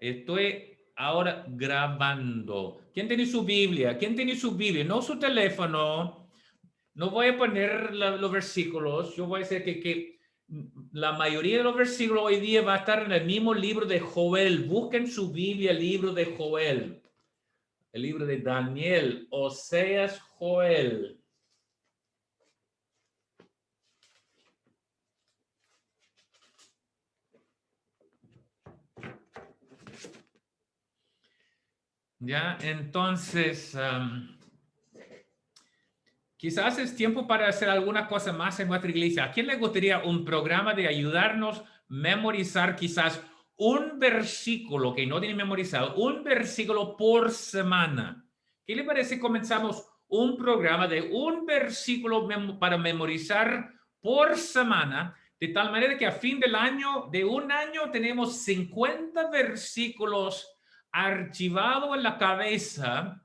Estoy ahora grabando. ¿Quién tiene su Biblia? ¿Quién tiene su Biblia? No su teléfono. No voy a poner los versículos. Yo voy a decir que la mayoría de los versículos hoy día va a estar en el mismo libro de Joel. Busquen su Biblia, el libro de Joel. El libro de Daniel, Oseas, Joel. Ya, entonces, quizás es tiempo para hacer alguna cosa más en nuestra iglesia. ¿A quién le gustaría un programa de ayudarnos a memorizar quizás un versículo que no tiene memorizado, un versículo por semana? ¿Qué le parece si comenzamos un programa de un versículo para memorizar por semana? De tal manera que a fin del año, de un año, tenemos 50 versículos archivados en la cabeza.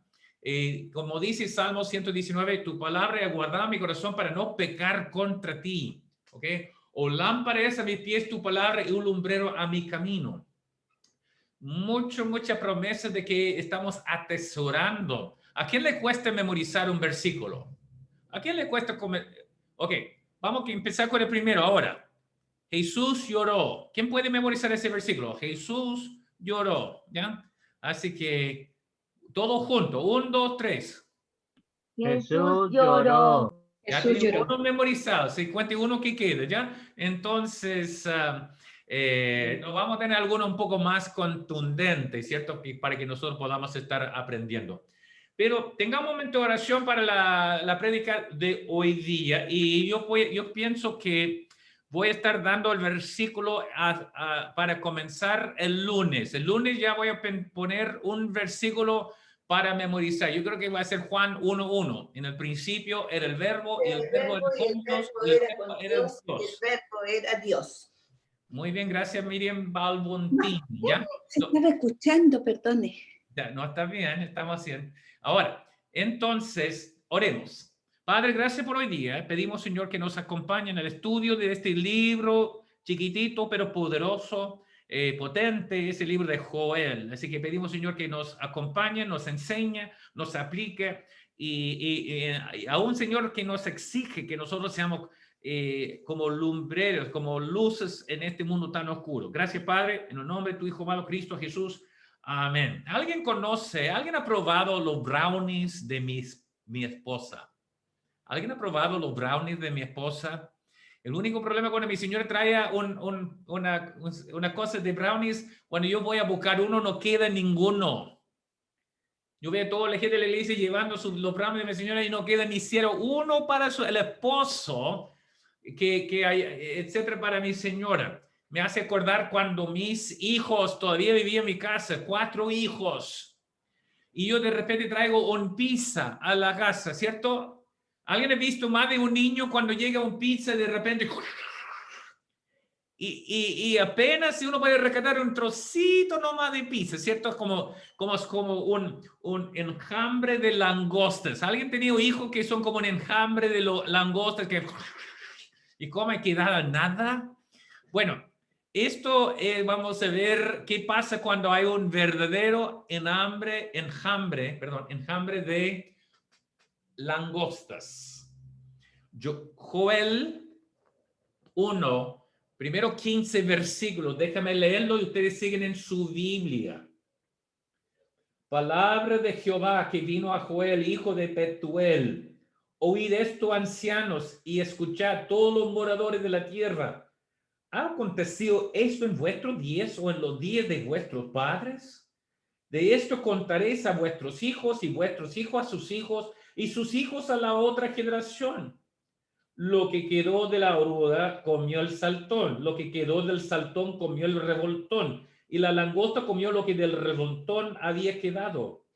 Como dice Salmo 119, tu palabra he guardado en mi corazón para no pecar contra ti. ¿Ok? O lámpara es a mis pies tu palabra y un lumbrero a mi camino. Mucha promesa de que estamos atesorando. ¿A quién le cuesta memorizar un versículo? ¿A quién le cuesta comer? Ok, vamos a empezar con el primero ahora. Jesús lloró. ¿Quién puede memorizar ese versículo? Jesús lloró. ¿Ya? Así que todo junto. 1, 2, 3. Jesús lloró. Ya Jesús tenemos lloró. uno memorizado, 51 que queda, ¿ya? Entonces, nos vamos a tener alguno un poco más contundente, ¿cierto? Para que nosotros podamos estar aprendiendo. Pero tengamos un momento de oración para la prédica de hoy día. Y yo pienso que voy a estar dando el versículo para comenzar el lunes. El lunes ya voy a poner un versículo para memorizar. Yo creo que va a ser Juan 1:1. En el principio era el verbo y el verbo era con Dios y el verbo era Dios. Y el verbo era Dios. Muy bien, gracias Miriam Balbontín. ¿Ya? Se estaba escuchando, perdone. Ya, no, está bien, estamos haciendo. Ahora, entonces, oremos. Padre, gracias por hoy día. Pedimos, Señor, que nos acompañe en el estudio de este libro chiquitito pero poderoso, potente, ese libro de Joel. Así que pedimos, Señor, que nos acompañe, nos enseñe, nos aplique y aún, Señor, que nos exige que nosotros seamos como lumbreros, como luces en este mundo tan oscuro. Gracias, Padre, en el nombre de tu Hijo amado Cristo Jesús. Amén. ¿Alguien conoce, alguien ha probado los brownies de mi esposa? ¿Alguien ha probado los brownies de mi esposa? El único problema cuando mi señora trae una cosa de brownies, cuando yo voy a buscar uno, no queda ninguno. Yo veo a toda la gente de la iglesia llevando los brownies de mi señora y no queda ni siquiera uno para el esposo, que hay, etcétera, para mi señora. Me hace acordar cuando mis hijos todavía vivían en mi casa, 4 hijos, y yo de repente traigo un pizza a la casa, ¿cierto? ¿Alguien ha visto más de un niño cuando llega un pizza y de repente... Y apenas si uno puede rescatar un trocito nomás de pizza, ¿cierto? Es como un enjambre de langostas. ¿Alguien ha tenido hijos que son como un enjambre de langostas que... y come que nada? Bueno, esto vamos a ver qué pasa cuando hay un verdadero enjambre de langostas. Joel 1, primero 15 versículos, déjame leerlo y ustedes siguen en su Biblia. Palabra de Jehová que vino a Joel, hijo de Petuel. Oíd esto, ancianos, y escuchad todos los moradores de la tierra. ¿Ha acontecido esto en vuestros días o en los días de vuestros padres? De esto contaréis a vuestros hijos y vuestros hijos a sus hijos y sus hijos a la otra generación. Lo que quedó de la oruga comió el saltón, lo que quedó del saltón comió el revoltón, y la langosta comió lo que del revoltón había quedado.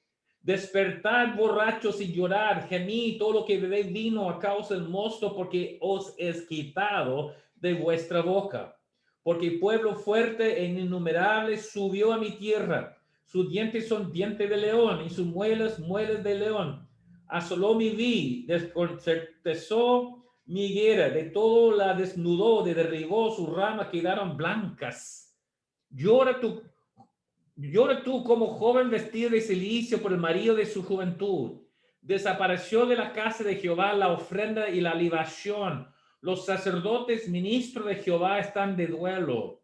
Despertad borrachos y llorar, gemid todo lo que bebéis vino a causa del mosto, porque os es quitado de vuestra boca. Porque pueblo fuerte e innumerable subió a mi tierra. Sus dientes son dientes de león y sus muelas de león. Asoló mi vid, desconcertó mi higuera, de todo la desnudó, derribó sus ramas, quedaron blancas. Llora tú como joven vestido de cilicio por el marido de su juventud. Desapareció de la casa de Jehová la ofrenda y la libación. Los sacerdotes ministros de Jehová están de duelo.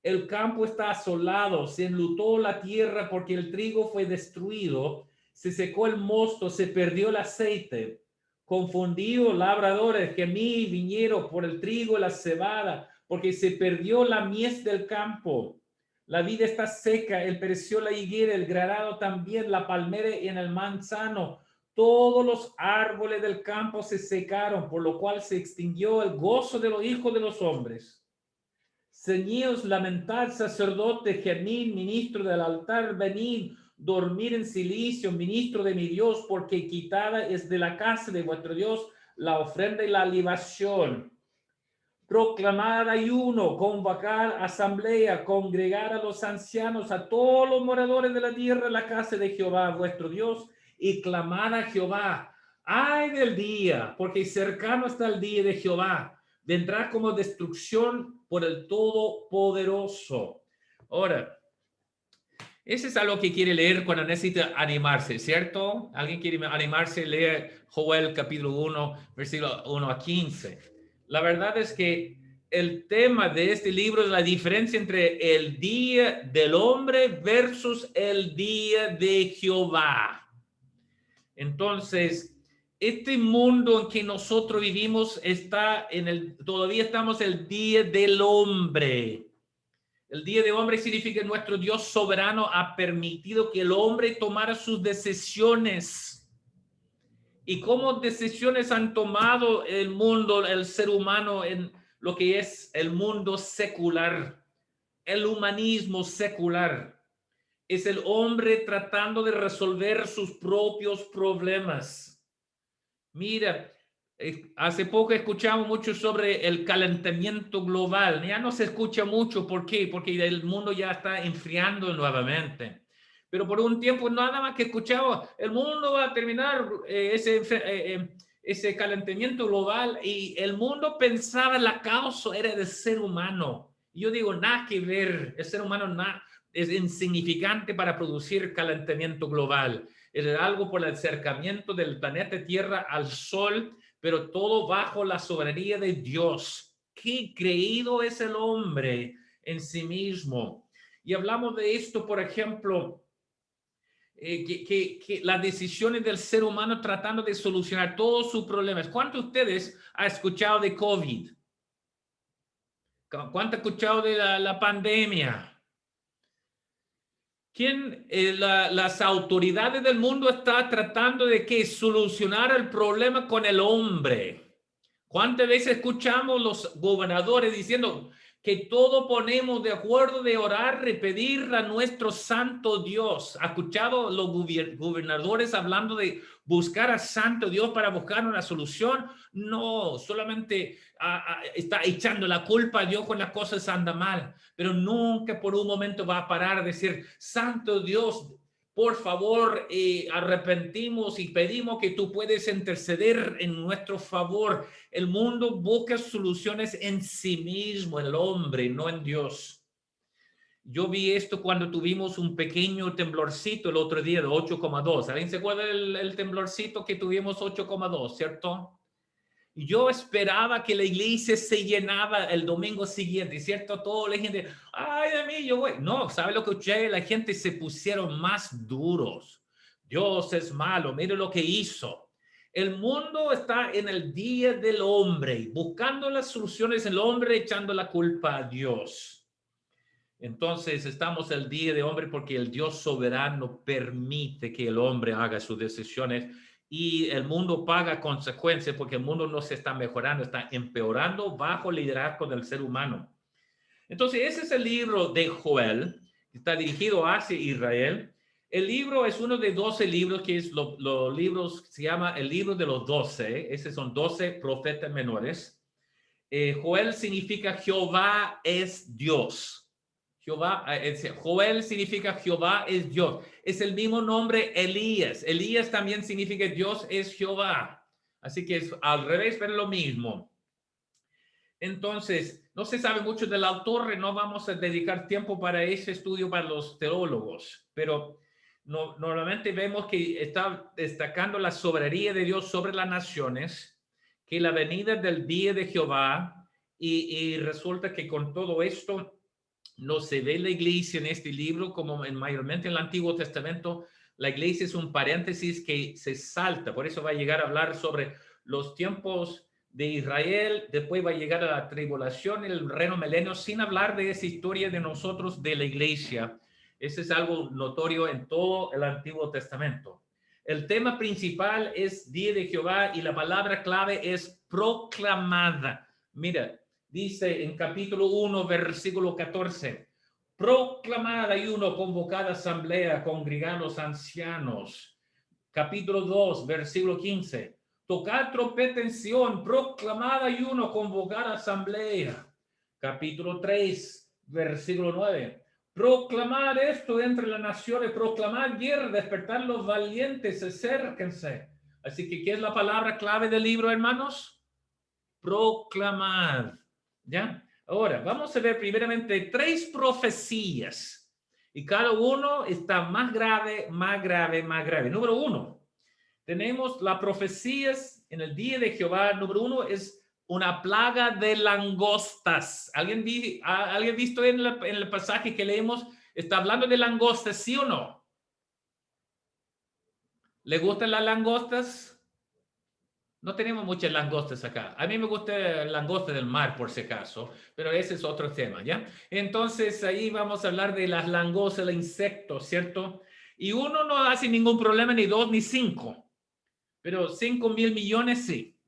El campo está asolado, se enlutó la tierra porque el trigo fue destruido, se secó el mosto, se perdió el aceite. Confundidos labradores, gemí viñeros por el trigo y la cebada, porque se perdió la mies del campo. La vid está seca, pereció la higuera, el granado también, la palmera y en el manzano. Todos los árboles del campo se secaron, por lo cual se extinguió el gozo de los hijos de los hombres. Ceñíos, lamentad, sacerdote, gemid, ministro del altar, venid, dormir en silicio, ministro de mi Dios, porque quitada es de la casa de vuestro Dios la ofrenda y la libación. Proclamar ayuno, convocar asamblea, congregar a los ancianos, a todos los moradores de la tierra, la casa de Jehová, vuestro Dios, y clamar a Jehová. Ay del día, porque cercano está el día de Jehová. Vendrá como destrucción por el Todopoderoso. Ahora, ese es algo que quiere leer cuando necesita animarse, ¿cierto? ¿Alguien quiere animarse? Lee Joel capítulo 1, versículo 1 a 15. La verdad es que el tema de este libro es la diferencia entre el día del hombre versus el día de Jehová. Entonces, este mundo en que nosotros vivimos todavía estamos el día del hombre. El día del hombre significa que nuestro Dios soberano ha permitido que el hombre tomara sus decisiones. ¿Y cómo decisiones han tomado el mundo, el ser humano en lo que es el mundo secular? El humanismo secular es el hombre tratando de resolver sus propios problemas. Mira, hace poco escuchamos mucho sobre el calentamiento global. Ya no se escucha mucho. ¿Por qué? Porque el mundo ya está enfriando nuevamente. Pero por un tiempo nada más que escuchaba, el mundo va a terminar ese calentamiento global, y el mundo pensaba la causa era del ser humano. Yo digo, nada que ver, el ser humano es insignificante para producir calentamiento global. Es algo por el acercamiento del planeta Tierra al Sol, pero todo bajo la soberanía de Dios. Qué creído es el hombre en sí mismo. Y hablamos de esto, por ejemplo, que las decisiones del ser humano tratando de solucionar todos sus problemas. ¿Cuántos de ustedes han escuchado de COVID? ¿Cuántos han escuchado de la pandemia? Las autoridades del mundo están tratando de solucionar el problema con el hombre. ¿Cuántas veces escuchamos los gobernadores diciendo que todo ponemos de acuerdo de orar y pedir a nuestro santo Dios? ¿Ha escuchado los gobernadores hablando de buscar a santo Dios para buscar una solución? No, solamente está echando la culpa a Dios cuando las cosas andan mal, pero nunca por un momento va a parar a decir, santo Dios, por favor, arrepentimos y pedimos que tú puedes interceder en nuestro favor. El mundo busca soluciones en sí mismo, el hombre, no en Dios. Yo vi esto cuando tuvimos un pequeño temblorcito el otro día de 8,2. ¿Alguien se acuerda del temblorcito que tuvimos 8,2, cierto? Yo esperaba que la iglesia se llenaba el domingo siguiente, ¿cierto? Toda la gente, ay de mí, yo voy. No, ¿sabe lo que escuché? La gente se pusieron más duros. Dios es malo, mire lo que hizo. El mundo está en el día del hombre, buscando las soluciones del hombre, echando la culpa a Dios. Entonces estamos el día del hombre porque el Dios soberano permite que el hombre haga sus decisiones. Y el mundo paga consecuencias porque el mundo no se está mejorando, está empeorando bajo el liderazgo del ser humano. Entonces, ese es el libro de Joel, que está dirigido hacia Israel. El libro es uno de 12 libros, que es los libros, se llama el libro de los 12. Esos son 12 profetas menores. Joel significa Jehová es Dios. Joel significa Jehová es Dios. Es el mismo nombre Elías. Elías también significa Dios es Jehová. Así que es al revés, pero lo mismo. Entonces, no se sabe mucho del autor, no vamos a dedicar tiempo para ese estudio para los teólogos, pero normalmente vemos que está destacando la soberanía de Dios sobre las naciones, que la venida del día de Jehová, y resulta que con todo esto no se ve la iglesia en este libro como mayormente en el Antiguo Testamento. La iglesia es un paréntesis que se salta, por eso va a llegar a hablar sobre los tiempos de Israel, después va a llegar a la tribulación, el reino milenio, sin hablar de esa historia de nosotros, de la iglesia. Ese es algo notorio en todo el Antiguo Testamento. El tema principal es Día de Jehová y la palabra clave es proclamada. Mira, dice en capítulo 1, versículo 14, proclamad ayuno, convocad asamblea, congregad los ancianos. Capítulo 2, versículo 15, tocad trompeta en Sión, proclamad ayuno, convocad asamblea. Capítulo 3, versículo 9, proclamad esto entre las naciones, proclamad guerra, despertad los valientes, acérquense. Así que, ¿qué es la palabra clave del libro, hermanos? Proclamad. ¿Ya? Ahora, vamos a ver primeramente 3 profecías. Y cada uno está más grave, más grave, más grave. Número 1, tenemos las profecías en el día de Jehová. Número 1 es una plaga de langostas. ¿Alguien visto en el pasaje que leemos? Está hablando de langostas, ¿sí o no? ¿Le gustan las langostas? No tenemos muchas langostas acá. A mí me gusta langosta del mar, por si acaso, pero ese es otro tema, ¿ya? Entonces, ahí vamos a hablar de las langostas, el insecto, ¿cierto? Y uno no hace ningún problema, ni 2 ni 5, pero 5.000 millones sí.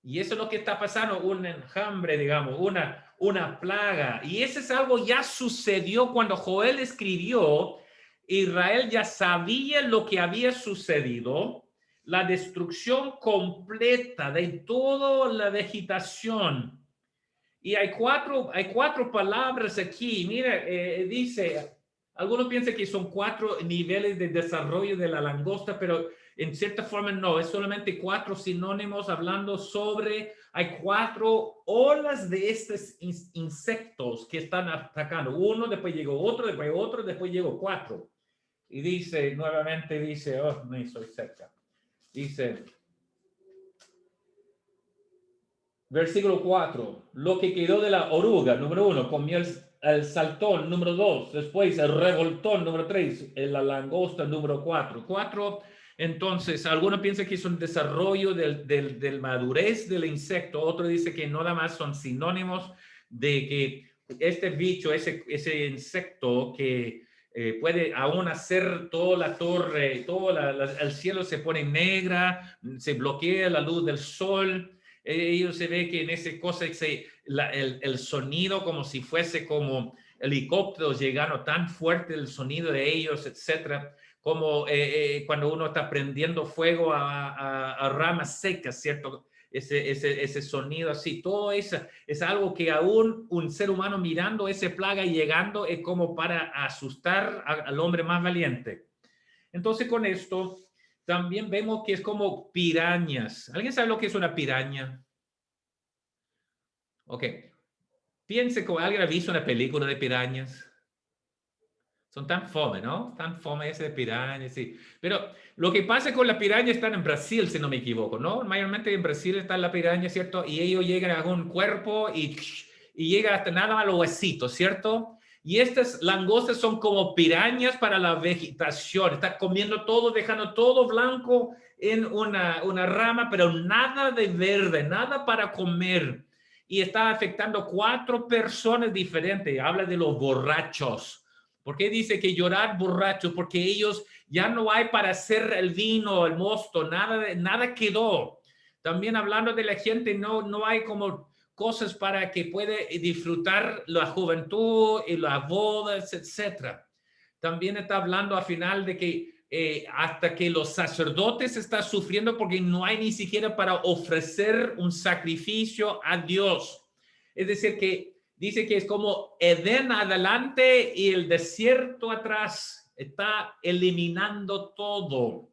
Y eso es lo que está pasando, un enjambre, digamos, una plaga. Y eso es algo ya sucedió cuando Joel escribió. Israel ya sabía lo que había sucedido, la destrucción completa de toda la vegetación. Y hay cuatro palabras aquí. Mira, dice, algunos piensan que son 4 niveles de desarrollo de la langosta, pero en cierta forma no, es solamente 4 sinónimos hablando sobre, hay 4 olas de estos insectos que están atacando. Uno, después llegó otro, después llegó 4. Y dice, nuevamente dice, oh, no estoy cerca. Dice, versículo 4, lo que quedó de la oruga, número 1, comió el saltón, número 2, después el revoltón, número 3, la langosta, número 4. 4, entonces, algunos piensan que es un desarrollo del madurez del insecto, otro dice que no nada más son sinónimos de que este bicho, ese insecto que puede aún hacer toda la torre, el cielo se pone negra, se bloquea la luz del sol. Ellos se ve que en ese cosa, el sonido como si fuese como helicópteros llegando tan fuerte, el sonido de ellos, etcétera, como cuando uno está prendiendo fuego a ramas secas, ¿cierto? Ese sonido así, todo eso es algo que aún un ser humano mirando ese plaga y llegando es como para asustar al hombre más valiente. Entonces con esto también vemos que es como pirañas. ¿Alguien sabe lo que es una piraña? Ok. Piense como alguien ha visto una película de pirañas. Son tan fome, ¿no? Tan fome ese de pirañas, sí. Pero lo que pasa con la piraña están en Brasil, si no me equivoco, ¿no? Mayormente en Brasil está la piraña, ¿cierto? Y ellos llegan a un cuerpo y llega hasta nada más los huesitos, ¿cierto? Y estas langostas son como pirañas para la vegetación. Está comiendo todo, dejando todo blanco en una rama, pero nada de verde, nada para comer. Y está afectando 4 personas diferentes. Habla de los borrachos. ¿Por qué dice que llorar borrachos? Porque ellos ya no hay para hacer el vino, el mosto, nada quedó. También hablando de la gente, no hay como cosas para que puede disfrutar la juventud y las bodas, etcétera. También está hablando al final de que hasta que los sacerdotes están sufriendo porque no hay ni siquiera para ofrecer un sacrificio a Dios. Es decir, que dice que es como Edén adelante y el desierto atrás. Está eliminando todo.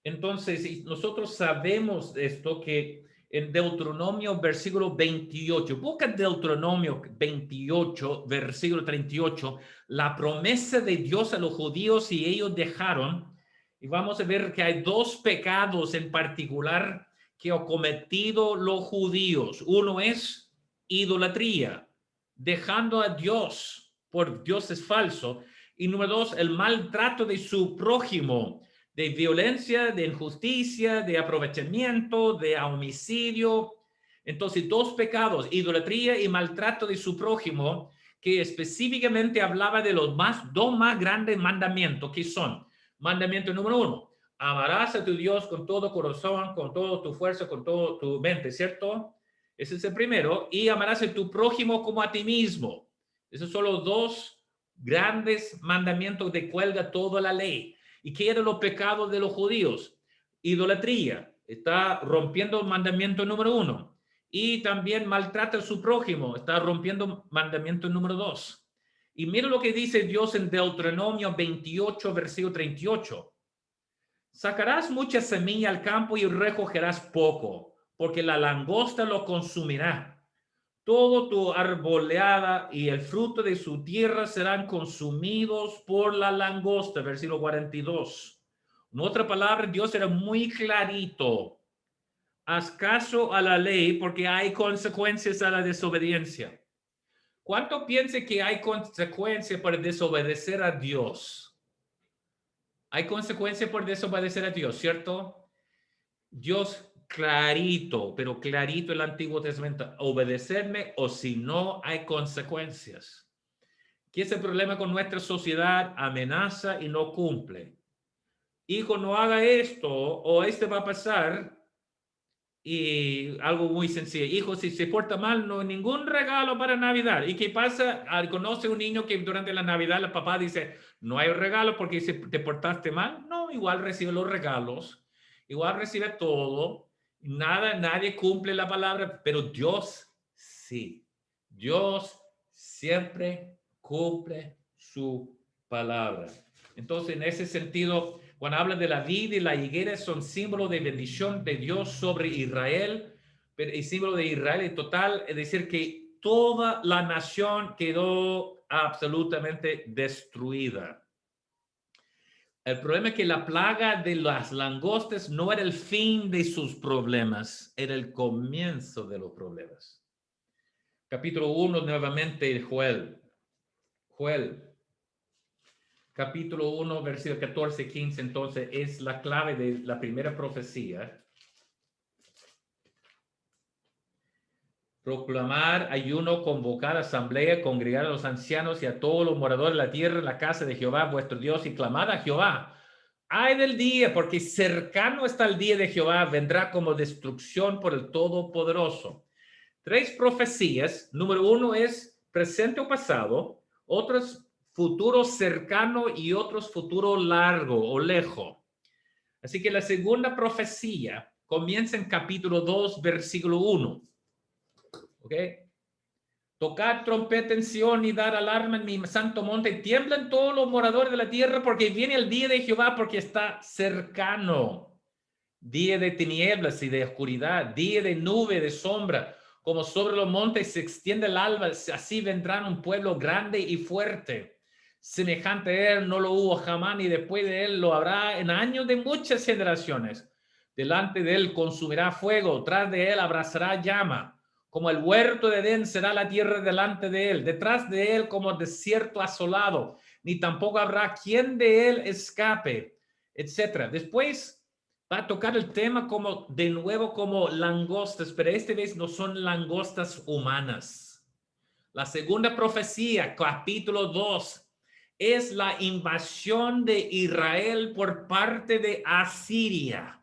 Entonces, nosotros sabemos esto, que en Deuteronomio versículo 28. Busca Deuteronomio 28, versículo 38, la promesa de Dios a los judíos y ellos dejaron. Y vamos a ver que hay dos pecados en particular que han cometido los judíos. Uno es idolatría, dejando a Dios por dioses falsos. Y número dos, el maltrato de su prójimo, de violencia, de injusticia, de aprovechamiento, de homicidio. Entonces, dos pecados, idolatría y maltrato de su prójimo, que específicamente hablaba de los dos más grandes mandamientos, que son: mandamiento número 1, amarás a tu Dios con todo corazón, con toda tu fuerza, con toda tu mente, ¿cierto? Ese es el primero. Y amarás a tu prójimo como a ti mismo. Esos son los dos grandes mandamientos de cuelga toda la ley. ¿Y qué eran los pecados de los judíos? Idolatría. Está rompiendo el mandamiento número 1. Y también maltrata a su prójimo. Está rompiendo mandamiento número 2. Y mira lo que dice Dios en Deuteronomio 28, versículo 38. Sacarás mucha semilla al campo y recogerás poco, porque la langosta lo consumirá. Todo tu arboleada y el fruto de su tierra serán consumidos por la langosta. Versículo 42. En otra palabra, Dios era muy clarito. Haz caso a la ley porque hay consecuencias a la desobediencia. ¿Cuánto piensa que hay consecuencias por desobedecer a Dios? Hay consecuencias por desobedecer a Dios, ¿cierto? Dios clarito, pero clarito el Antiguo Testamento, obedecerme o si no hay consecuencias. ¿Qué es el problema con nuestra sociedad? Amenaza y no cumple. Hijo, no haga esto o este va a pasar. Y algo muy sencillo: hijo, si se porta mal, no hay ningún regalo para Navidad. ¿Y qué pasa? ¿Conoce un niño que durante la Navidad el papá dice, no hay regalo porque te portaste mal? No, igual recibe los regalos, igual recibe todo. Nadie cumple la palabra, pero Dios sí. Dios siempre cumple su palabra. Entonces, en ese sentido, cuando habla de la vid y la higuera, son símbolos de bendición de Dios sobre Israel, pero el símbolo de Israel en total, es decir, que toda la nación quedó absolutamente destruida. El problema es que la plaga de las langostas no era el fin de sus problemas, era el comienzo de los problemas. Capítulo 1, nuevamente, Joel. Capítulo 1, versículo 14, 15, entonces es la clave de la primera profecía. Proclamar ayuno, convocar asamblea, congregar a los ancianos y a todos los moradores de la tierra en la casa de Jehová, vuestro Dios, y clamar a Jehová. Ay del día, porque cercano está el día de Jehová, vendrá como destrucción por el Todopoderoso. 3 profecías. Número 1 es presente o pasado, otros futuro cercano y otros futuro largo o lejos. Así que la segunda profecía comienza en capítulo 2, versículo 1. ¿Ok? Tocad trompeta en Sión y dar alarma en mi santo monte. Tiemblan todos los moradores de la tierra porque viene el día de Jehová, porque está cercano. Día de tinieblas y de oscuridad, día de nube, de sombra. Como sobre los montes se extiende el alba, así vendrán un pueblo grande y fuerte. Semejante a él no lo hubo jamás, ni después de él lo habrá en años de muchas generaciones. Delante de él consumirá fuego, tras de él abrazará llama. Como el huerto de Edén será la tierra delante de él, detrás de él como desierto asolado, ni tampoco habrá quien de él escape, etc. Después va a tocar el tema como de nuevo como langostas, pero esta vez no son langostas humanas. La segunda profecía, capítulo 2, es la invasión de Israel por parte de Asiria.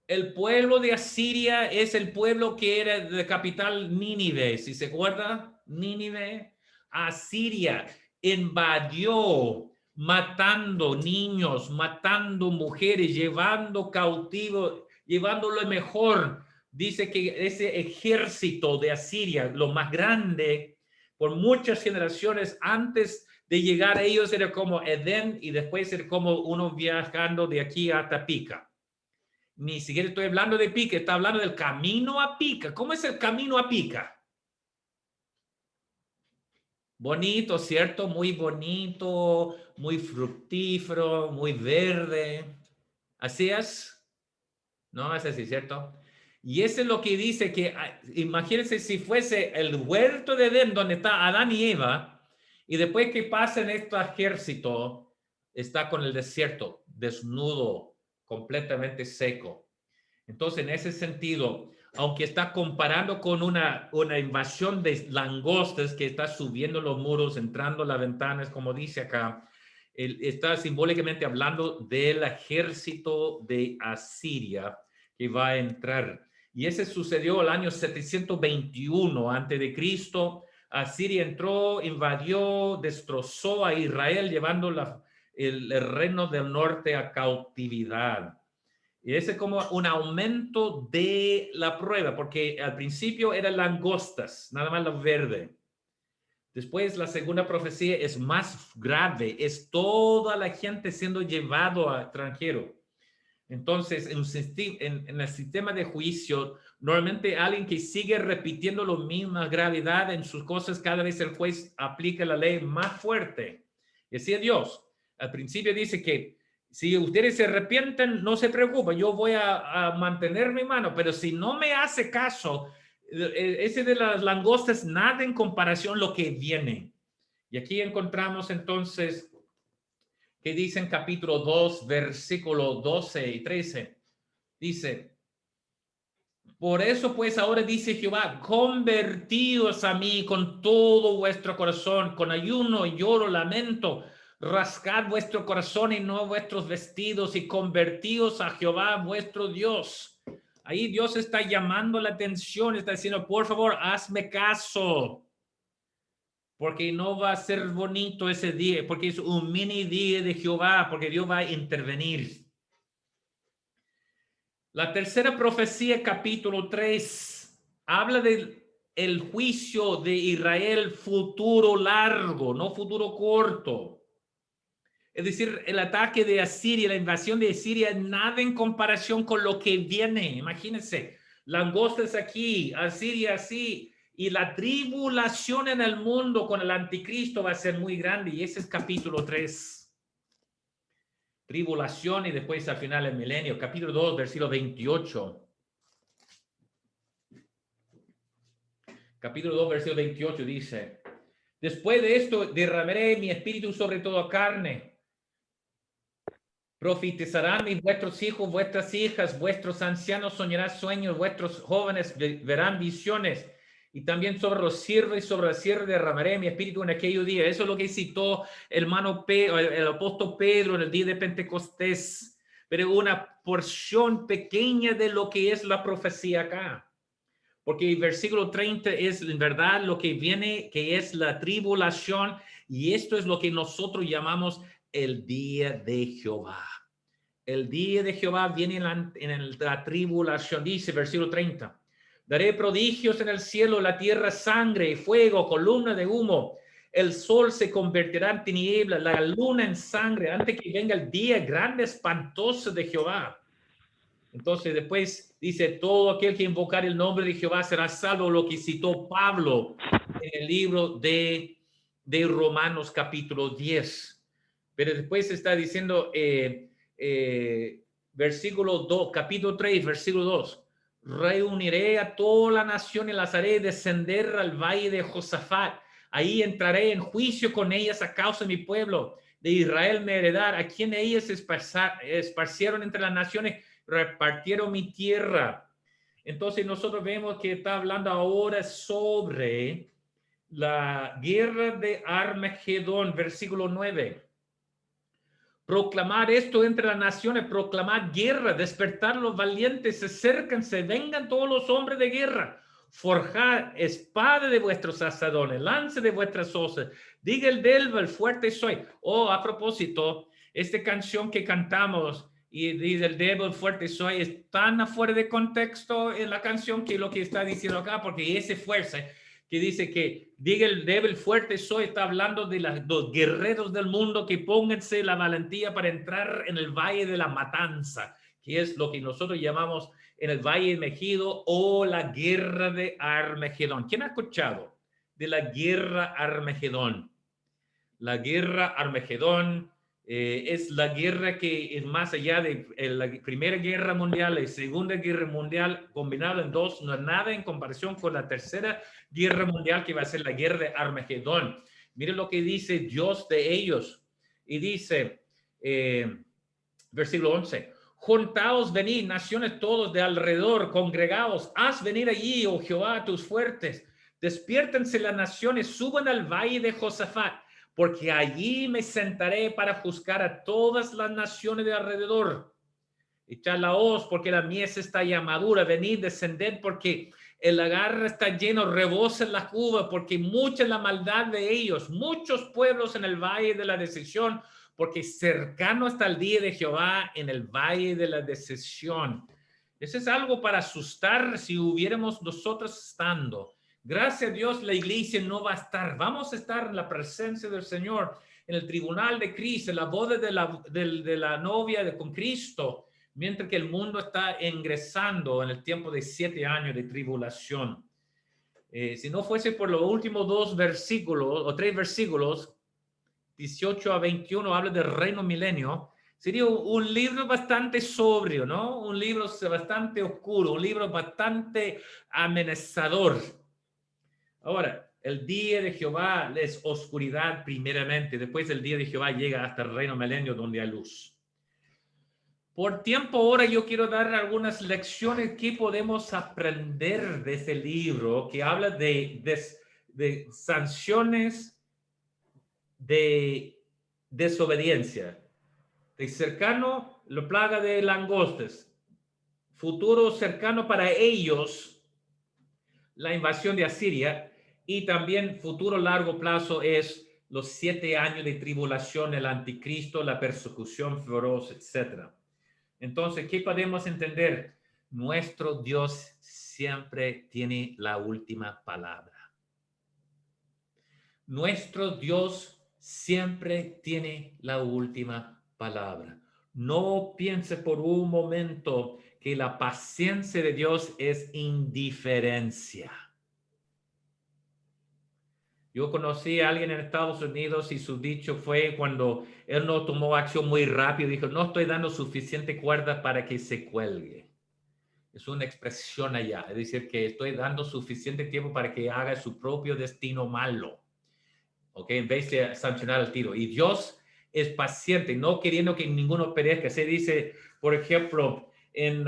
El pueblo de Asiria es el pueblo que era de capital Nínive, si se acuerda, Nínive. Asiria invadió, matando niños, matando mujeres, llevando cautivos, llevando lo mejor. Dice que ese ejército de Asiria, lo más grande, por muchas generaciones antes de llegar a ellos, era como Edén y después era como uno viajando de aquí a Tapica. Ni siquiera estoy hablando de Pica, está hablando del camino a Pica. ¿Cómo es el camino a Pica? Bonito, ¿cierto? Muy bonito, muy fructífero, muy verde. ¿Así es? No, es así, ¿cierto? Y eso es lo que dice que, imagínense si fuese el huerto de Edén donde está Adán y Eva, y después que pasen este ejército, está con el desierto, desnudo, completamente seco. Entonces, en ese sentido, aunque está comparando con una invasión de langostas que está subiendo los muros, entrando a las ventanas, como dice acá, está simbólicamente hablando del ejército de Asiria que va a entrar. Y ese sucedió el año 721 antes de Cristo. Asiria entró, invadió, destrozó a Israel, llevando el reino del norte a cautividad. Y ese es como un aumento de la prueba, porque al principio eran langostas, nada más lo verde. Después la segunda profecía es más grave, es toda la gente siendo llevado a extranjero. Entonces, en el sistema de juicio, normalmente alguien que sigue repitiendo la misma gravedad en sus cosas, cada vez el juez aplica la ley más fuerte. Y así es Dios. Al principio dice que si ustedes se arrepienten, no se preocupen, yo voy a mantener mi mano, pero si no me hace caso, ese de las langostas, nada en comparación a lo que viene. Y aquí encontramos entonces que dice en capítulo 2, versículo 12 y 13. Dice, por eso pues ahora dice Jehová, convertíos a mí con todo vuestro corazón, con ayuno, lloro, lamento, rascad vuestro corazón y no vuestros vestidos y convertíos a Jehová vuestro Dios. Ahí Dios está llamando la atención, está diciendo, por favor, hazme caso. Porque no va a ser bonito ese día, porque es un mini día de Jehová, porque Dios va a intervenir. La tercera profecía, capítulo 3, habla del juicio de Israel futuro largo, no futuro corto. Es decir, el ataque de Asiria, la invasión de Asiria, nada en comparación con lo que viene. Imagínense, langostas aquí, Asiria así, y la tribulación en el mundo con el anticristo va a ser muy grande. Y ese es capítulo 3. Tribulación y después al final el milenio. Capítulo 2, versículo 28. Capítulo 2, versículo 28 dice, después de esto derramaré mi espíritu sobre toda carne. Profetizarán vuestros hijos, vuestras hijas, vuestros ancianos soñarán sueños, vuestros jóvenes verán visiones. Y también sobre los siervos y sobre la sierva derramaré mi espíritu en aquellos días. Eso es lo que citó el apóstol Pedro en el día de Pentecostés. Pero una porción pequeña de lo que es la profecía acá. Porque el versículo 30 es en verdad lo que viene, que es la tribulación. Y esto es lo que nosotros llamamos el día de Jehová. El día de Jehová viene en la tribulación, dice versículo 30. Daré prodigios en el cielo, la tierra sangre, fuego, columna de humo. El sol se convertirá en tinieblas, la luna en sangre, antes que venga el día grande, espantoso de Jehová. Entonces después dice, todo aquel que invocar el nombre de Jehová será salvo, lo que citó Pablo en el libro de Romanos capítulo 10. Pero después está diciendo, versículo 2, capítulo 3, versículo 2. Reuniré a toda la nación y las haré descender al valle de Josafat. Ahí entraré en juicio con ellas a causa de mi pueblo. De Israel me heredar, a quien ellas esparcieron entre las naciones, repartieron mi tierra. Entonces nosotros vemos que está hablando ahora sobre la guerra de Armagedón, versículo 9. Proclamar esto entre las naciones, proclamar guerra, despertar los valientes, acérquense, vengan todos los hombres de guerra, forjad espada de vuestros asadones, lance de vuestras hoces, diga el débil, el fuerte soy. Oh, a propósito, esta canción que cantamos y dice el débil, fuerte soy, es tan afuera de contexto en la canción que lo que está diciendo acá, porque esa fuerza que dice que diga el débil, fuerte soy, está hablando de los guerreros del mundo que pónganse la valentía para entrar en el valle de la matanza, que es lo que nosotros llamamos en el Valle de Megido o la guerra de Armagedón. ¿Quién ha escuchado de la guerra Armagedón? La guerra Armagedón es la guerra que es más allá de la Primera Guerra Mundial y Segunda Guerra Mundial combinado en dos, no es nada en comparación con la Tercera Guerra Mundial que va a ser la guerra de Armagedón. Miren lo que dice Dios de ellos y dice, versículo 11, juntaos, venid, naciones todos de alrededor, congregaos, haz venir allí, oh Jehová, tus fuertes, despiértense las naciones, suban al valle de Josafat, porque allí me sentaré para juzgar a todas las naciones de alrededor. Echad la hoz, porque la mies está ya madura, venid, descended, porque el lagar está lleno, rebosa la cuba, porque mucha es la maldad de ellos, muchos pueblos en el valle de la decisión, porque cercano está el día de Jehová en el valle de la decisión. Eso es algo para asustar si hubiéramos nosotros estando. Gracias a Dios la iglesia no va a estar. Vamos a estar en la presencia del Señor, en el tribunal de Cristo, en la boda de la novia con Cristo, mientras que el mundo está ingresando en el tiempo de 7 años de tribulación. Si no fuese por los últimos 2 versículos o 3 versículos, 18 a 21, habla del reino milenio, sería un libro bastante sobrio, ¿no? Un libro bastante oscuro, un libro bastante amenazador. Ahora, el día de Jehová es oscuridad primeramente, después el día de Jehová llega hasta el reino milenio donde hay luz. Por tiempo ahora yo quiero dar algunas lecciones que podemos aprender de este libro que habla de sanciones de desobediencia, de cercano la plaga de langostas, futuro cercano para ellos la invasión de Asiria y también futuro largo plazo es los 7 años de tribulación, el anticristo, la persecución feroz, etc. Entonces, ¿qué podemos entender? Nuestro Dios siempre tiene la última palabra. Nuestro Dios siempre tiene la última palabra. No piense por un momento que la paciencia de Dios es indiferencia. Yo conocí a alguien en Estados Unidos y su dicho fue cuando él no tomó acción muy rápido, dijo, no estoy dando suficiente cuerda para que se cuelgue. Es una expresión allá, es decir, que estoy dando suficiente tiempo para que haga su propio destino malo. ¿Ok? En vez de sancionar el tiro. Y Dios es paciente, no queriendo que ninguno perezca. Se dice, por ejemplo, en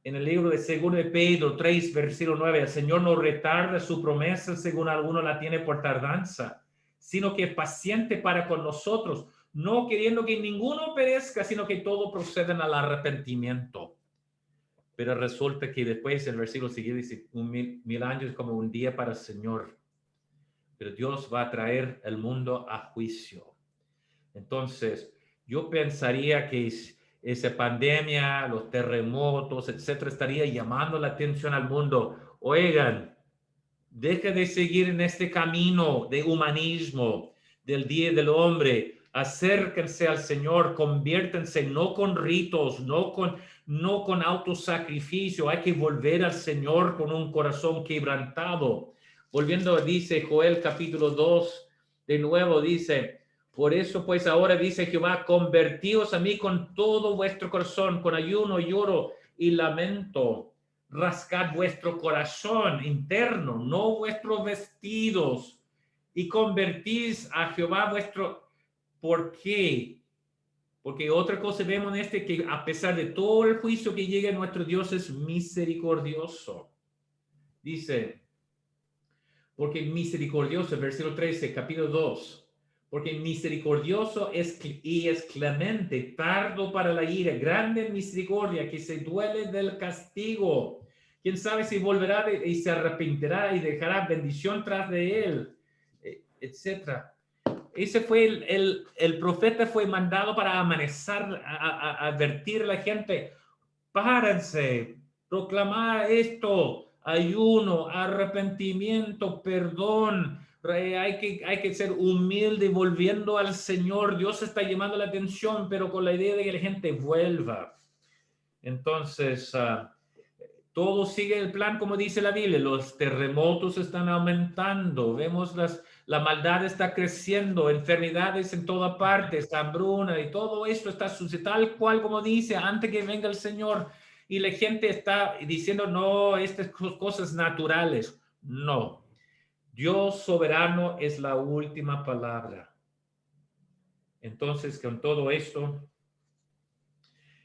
el libro de 2 de Pedro 3, versículo 9, el Señor no retarda su promesa según alguno la tiene por tardanza, sino que es paciente para con nosotros, no queriendo que ninguno perezca, sino que todos procedan al arrepentimiento. Pero resulta que después el versículo siguiente dice, 1000 años es como un día para el Señor. Pero Dios va a traer el mundo a juicio. Entonces, yo pensaría que esa pandemia, los terremotos, etcétera, estaría llamando la atención al mundo. Oigan, deja de seguir en este camino de humanismo, del Día del Hombre. Acérquense al Señor, conviértense no con ritos, no con autosacrificio. Hay que volver al Señor con un corazón quebrantado. Volviendo, dice Joel capítulo 2, de nuevo dice, por eso pues ahora dice Jehová, convertíos a mí con todo vuestro corazón, con ayuno, lloro y lamento. Rascad vuestro corazón interno, no vuestros vestidos, y convertís a Jehová vuestro. ¿Por qué? Porque otra cosa vemos en que a pesar de todo el juicio que llega, nuestro Dios es misericordioso. Dice, porque misericordioso, versículo 13, capítulo 2, porque misericordioso es clemente, tardo para la ira, grande en misericordia, que se duele del castigo. Quién sabe si volverá y se arrepentirá y dejará bendición tras de él, etcétera. Ese fue el profeta fue mandado para amanecer, a advertir a la gente, párense, proclamar esto, ayuno, arrepentimiento, perdón. Hay que ser humilde volviendo al Señor. Dios está llamando la atención, pero con la idea de que la gente vuelva. Entonces, todo sigue el plan como dice la Biblia. Los terremotos están aumentando. Vemos la maldad está creciendo, enfermedades en toda parte, hambruna y todo esto está sucediendo tal cual como dice antes que venga el Señor. Y la gente está diciendo, no, estas cosas naturales. No. Dios soberano es la última palabra. Entonces, con todo esto,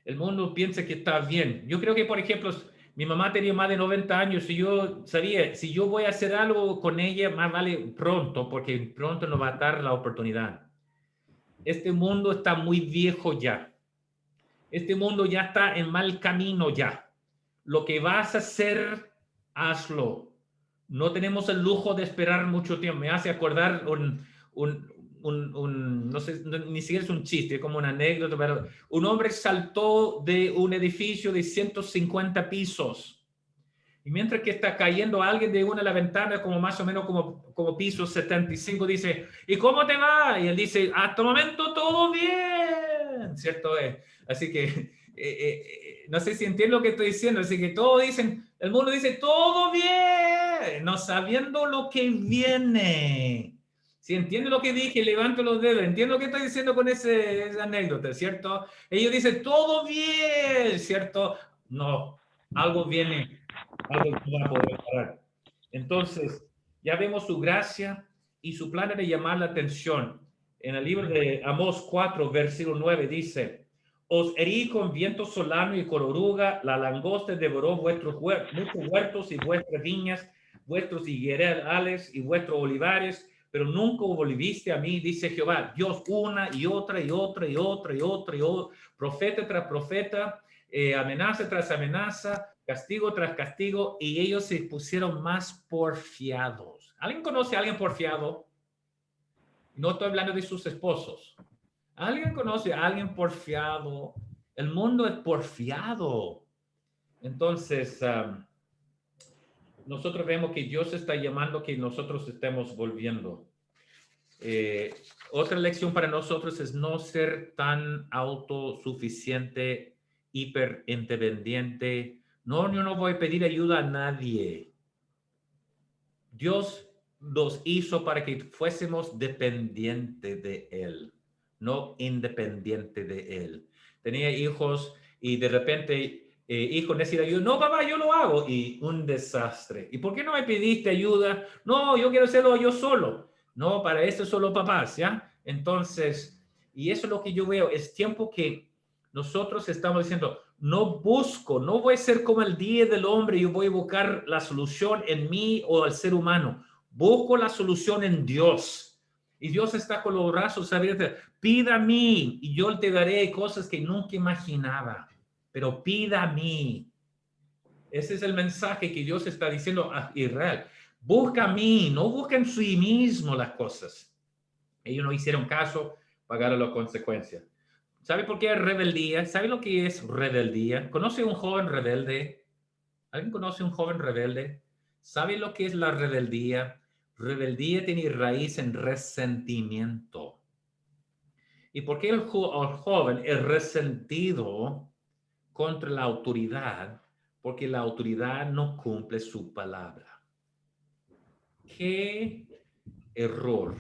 el mundo piensa que está bien. Yo creo que, por ejemplo, mi mamá tenía más de 90 años y yo sabía, si yo voy a hacer algo con ella, más vale pronto, porque pronto nos va a dar la oportunidad. Este mundo está muy viejo ya. Este mundo ya está en mal camino ya. Lo que vas a hacer, hazlo. No tenemos el lujo de esperar mucho tiempo. Me hace acordar no sé, ni siquiera es un chiste, es como una anécdota, pero un hombre saltó de un edificio de 150 pisos. Y mientras que está cayendo alguien de una de las ventanas, como más o menos como piso 75, dice, ¿y cómo te va? Y él dice, hasta el momento todo bien, ¿cierto? Así que, no sé si entiendo lo que estoy diciendo, así que todos dicen, el mundo dice, todo bien, no sabiendo lo que viene. Si entiende lo que dije, levanto los dedos, entiendo lo que estoy diciendo con esa anécdota, ¿cierto? Ellos dicen, todo bien, ¿cierto? No, algo viene. Algo no va a poder parar. Entonces, ya vemos su gracia y su plan de llamar la atención. En el libro de Amós 4, versículo 9 dice, os herí con viento solano y con oruga, la langosta devoró vuestros huertos y vuestras viñas, vuestros higuerales y vuestros olivares, pero nunca volviste a mí, dice Jehová. Dios una y otra y otra y otra y otra y otra, profeta tras profeta, amenaza tras amenaza, castigo tras castigo, y ellos se pusieron más porfiados. ¿Alguien conoce a alguien porfiado? No estoy hablando de sus esposos. ¿Alguien conoce a alguien porfiado? El mundo es porfiado. Entonces, nosotros vemos que Dios está llamando que nosotros estemos volviendo. Otra lección para nosotros es no ser tan autosuficiente, hiperindependiente. No, yo no voy a pedir ayuda a nadie. Dios nos hizo para que fuésemos dependientes de Él, no independientes de Él. Tenía hijos y de repente, hijo necesita ayuda. No, papá, yo lo hago. Y un desastre. ¿Y por qué no me pediste ayuda? No, yo quiero hacerlo yo solo. No, para eso solo papás, ¿ya? Entonces, y eso es lo que yo veo. Es tiempo que nosotros estamos diciendo, no voy a ser como el día del hombre, yo voy a buscar la solución en mí o al ser humano. Busco la solución en Dios. Y Dios está con los brazos abiertos. Pida a mí y yo te daré cosas que nunca imaginaba. Pero pida a mí. Ese es el mensaje que Dios está diciendo a Israel. Busca a mí, no busca en sí mismo las cosas. Ellos no hicieron caso, pagaron las consecuencias. ¿Sabe por qué es rebeldía? ¿Sabe lo que es rebeldía? ¿Conoce un joven rebelde? ¿Alguien conoce un joven rebelde? ¿Sabe lo que es la rebeldía? Rebeldía tiene raíz en resentimiento. ¿Y por qué el joven es resentido contra la autoridad? Porque la autoridad no cumple su palabra. ¿Qué error?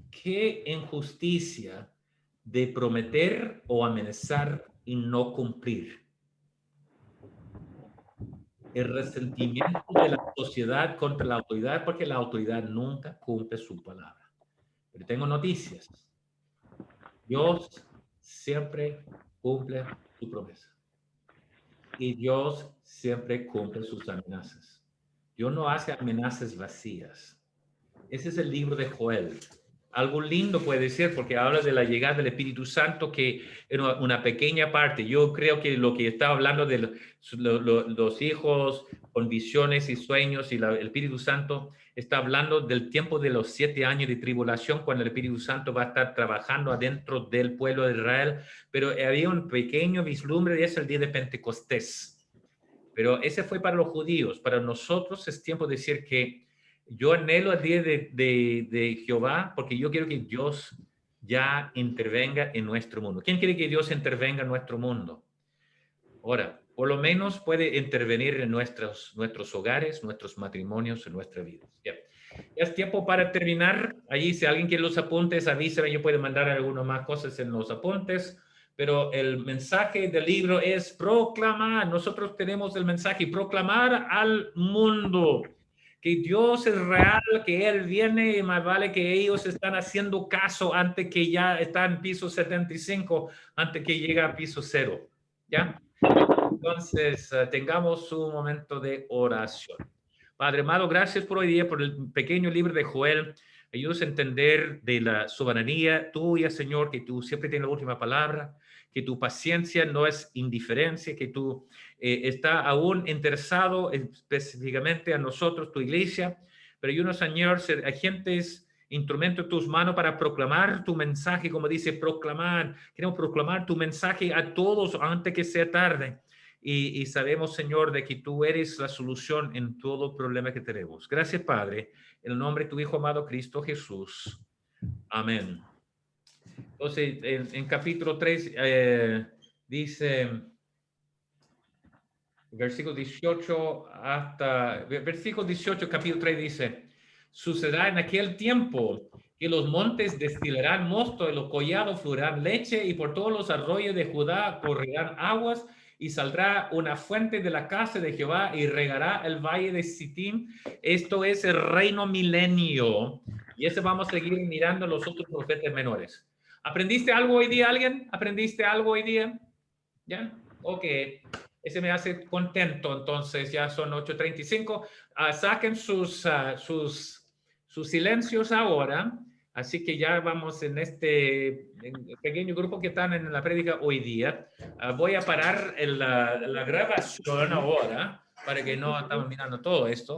¿Qué injusticia de prometer o amenazar y no cumplir? El resentimiento de la sociedad contra la autoridad porque la autoridad nunca cumple su palabra. Pero tengo noticias. Dios siempre cumple su promesa. Y Dios siempre cumple sus amenazas. Dios no hace amenazas vacías. Ese es el libro de Joel. Algo lindo puede ser porque habla de la llegada del Espíritu Santo, que era una pequeña parte. Yo creo que lo que está hablando de los hijos con visiones y sueños y el Espíritu Santo está hablando del tiempo de los 7 años de tribulación, cuando el Espíritu Santo va a estar trabajando adentro del pueblo de Israel. Pero había un pequeño vislumbre de eso el día de Pentecostés. Pero ese fue para los judíos. Para nosotros es tiempo de decir que yo anhelo el día de Jehová porque yo quiero que Dios ya intervenga en nuestro mundo. ¿Quién quiere que Dios intervenga en nuestro mundo? Ahora, por lo menos puede intervenir en nuestros hogares, nuestros matrimonios, en nuestra vida. Ya es tiempo para terminar. Allí, si alguien quiere los apuntes, avísame, yo puedo mandar algunas más cosas en los apuntes, pero el mensaje del libro es proclamar. Nosotros tenemos el mensaje, proclamar al mundo que Dios es real, que Él viene y más vale que ellos están haciendo caso antes que ya está en piso 75, antes que llegue a piso 0. ¿Ya? Entonces, tengamos un momento de oración. Padre amado, gracias por hoy día, por el pequeño libro de Joel. Ayúdanos a entender de la soberanía tuya, Señor, que tú siempre tienes la última palabra, que tu paciencia no es indiferencia, que tú está aún interesado específicamente a nosotros, tu iglesia, pero ayúdanos, Señor, ser agentes, instrumentos de tus manos para proclamar tu mensaje, como dice, proclamar. Queremos proclamar tu mensaje a todos antes que sea tarde. Y sabemos, Señor, de que tú eres la solución en todo problema que tenemos. Gracias, Padre, en el nombre de tu Hijo amado Cristo Jesús. Amén. Entonces, en capítulo 3 dice, versículo 18 versículo 18, capítulo 3 dice, sucederá en aquel tiempo que los montes destilarán mosto y los collados fluirán leche y por todos los arroyos de Judá correrán aguas y saldrá una fuente de la casa de Jehová y regará el valle de Sittim. Esto es el reino milenio. Y eso vamos a seguir mirando los otros profetas menores. ¿Aprendiste algo hoy día, alguien? ¿Aprendiste algo hoy día? ¿Ya? Ok. Ese me hace contento. Entonces ya son 8:35. Saquen sus silencios ahora. Así que ya vamos en este pequeño grupo que están en la prédica hoy día. Voy a parar la grabación ahora para que no estamos mirando todo esto.